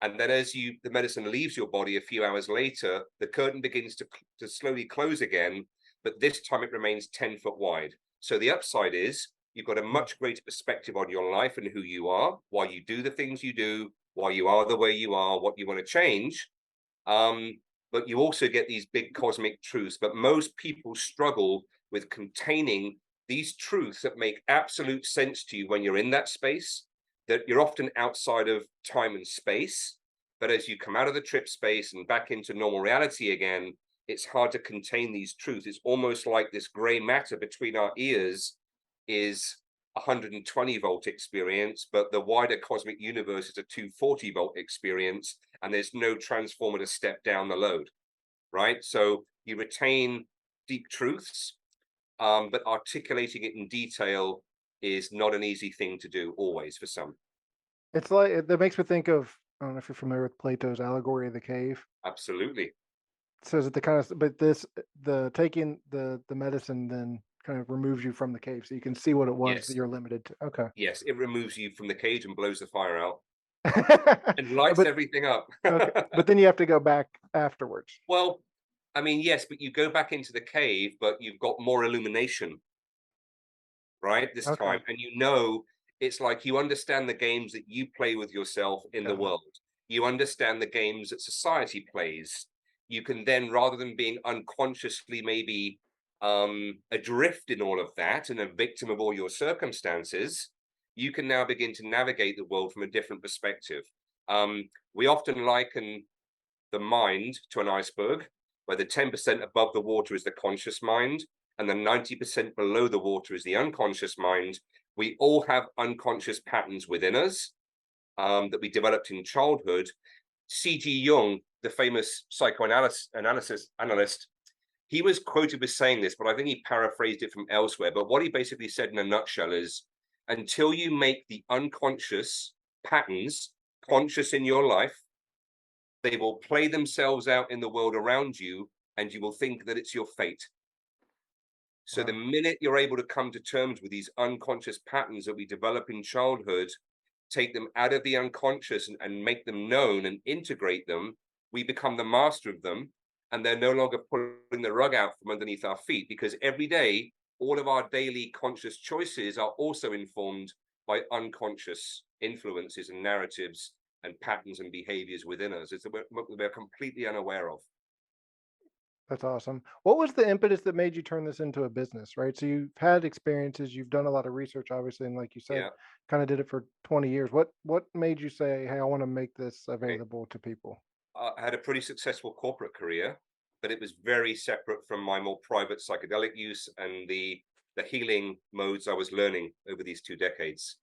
And then as the medicine leaves your body a few hours later, the curtain begins to slowly close again, but this time it remains 10 foot wide. So the upside is you've got a much greater perspective on your life and who you are, why you do the things you do, why you are the way you are, what you want to change. But you also get these big cosmic truths. But most people struggle with containing these truths that make absolute sense to you when you're in that space, that you're often outside of time and space. But as you come out of the trip space and back into normal reality again, it's hard to contain these truths. It's almost like this gray matter between our ears is 120 volt experience, but the wider cosmic universe is a 240 volt experience, and there's no transformer to step down the load, right? So you retain deep truths, but articulating it in detail is not an easy thing to do always for some. It's like, that makes me think of, I don't know if you're familiar with Plato's allegory of the cave. Absolutely. So is it the kind of, but the taking the medicine then kind of removes you from the cave, so you can see what it was that you're limited to. Okay. Yes, it removes you from the cage and blows the fire out and lights everything up. Okay. But then you have to go back afterwards. Well, I mean, yes, but you go back into the cave, but you've got more illumination, right? This time. And it's like you understand the games that you play with yourself in the world. You understand the games that society plays. You can then, rather than being unconsciously maybe adrift in all of that and a victim of all your circumstances, you can now begin to navigate the world from a different perspective. We often liken the mind to an iceberg, where the 10% above the water is the conscious mind, and the 90% below the water is the unconscious mind. We all have unconscious patterns within us that we developed in childhood. C.G. Jung, the famous psychoanalyst, he was quoted as saying this, but I think he paraphrased it from elsewhere. But what he basically said in a nutshell is, until you make the unconscious patterns conscious in your life, they will play themselves out in the world around you, and you will think that it's your fate. So the minute you're able to come to terms with these unconscious patterns that we develop in childhood, take them out of the unconscious and make them known and integrate them, we become the master of them. and they're no longer pulling the rug out from underneath our feet, because every day, all of our daily conscious choices are also informed by unconscious influences and narratives and patterns and behaviors within us. It's that we're completely unaware of. That's awesome. What was the impetus that made you turn this into a business, right? So you've had experiences, you've done a lot of research, obviously, and like you said, Yeah. kind of did it for 20 years. What made you say, "Hey, I want to make this Okay. available to people"? I had a pretty successful corporate career, but it was very separate from my more private psychedelic use and the healing modes I was learning over these 2 decades.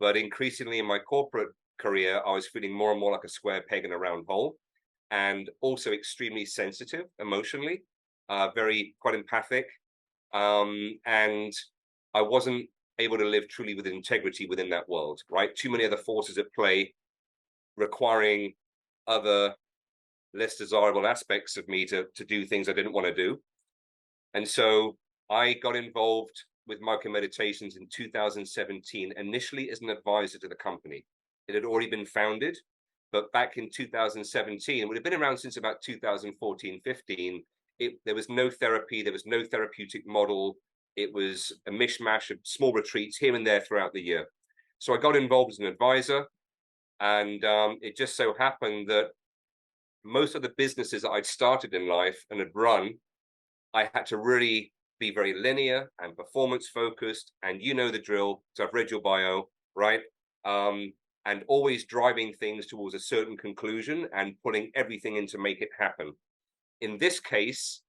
But increasingly in my corporate career, I was feeling more and more like a square peg in a round hole, and also extremely sensitive emotionally, very quite empathic, and I wasn't able to live truly with integrity within that world. Right, too many other forces at play, requiring other less desirable aspects of me to do things I didn't want to do. And so I got involved with MycoMeditations in 2017, initially as an advisor to the company. It had already been founded, but back in 2017, it would have been around since about 2014, 15. There was no therapy, there was no therapeutic model. It was a mishmash of small retreats here and there throughout the year. So I got involved as an advisor, and it just so happened that most of the businesses that I'd started in life and had run, I had to really be very linear and performance focused. And you know the drill. So I've read your bio, right? And always driving things towards a certain conclusion and putting everything in to make it happen. In this case,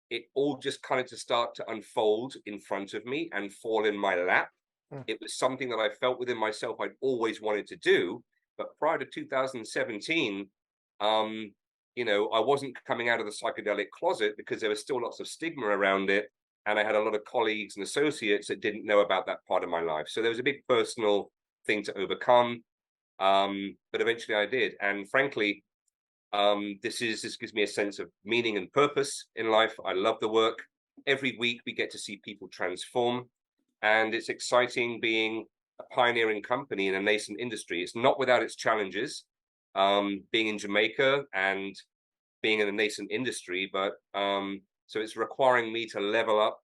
it all just kind of to start to unfold in front of me and fall in my lap. Mm. It was something that I felt within myself I'd always wanted to do. But prior to 2017, I wasn't coming out of the psychedelic closet because there was still lots of stigma around it. And I had a lot of colleagues and associates that didn't know about that part of my life. So there was a big personal thing to overcome. But eventually I did. And frankly, this gives me a sense of meaning and purpose in life. I love the work. Every week we get to see people transform. And it's exciting being a pioneering company in a nascent industry. It's not without its challenges, being in Jamaica and being in a nascent industry, but so it's requiring me to level up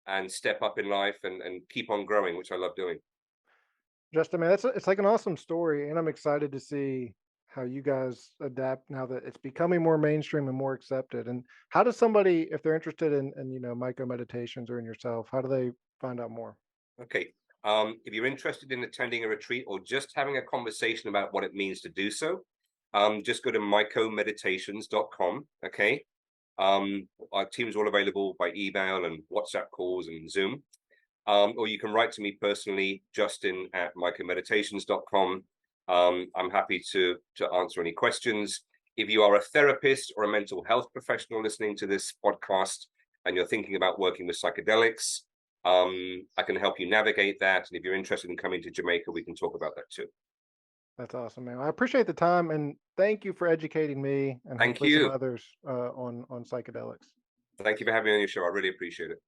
and step up in life and keep on growing, which I love doing. Justin, man, it's like an awesome story, and I'm excited to see how you guys adapt now that it's becoming more mainstream and more accepted. And how does somebody, if they're interested in Myco Meditations or in yourself, how do they find out more? Okay. If you're interested in attending a retreat or just having a conversation about what it means to do so, just go to mycomeditations.com. Okay. Our team's all available by email and WhatsApp calls and Zoom. Or you can write to me personally, justin@mycomeditations.com. I'm happy to answer any questions. If you are a therapist or a mental health professional listening to this podcast and you're thinking about working with psychedelics, I can help you navigate that. And if you're interested in coming to Jamaica, we can talk about that too. That's awesome, man. I appreciate the time, and thank you for educating me and Thank hopefully some you. others on psychedelics. Thank you for having me on your show. I really appreciate it.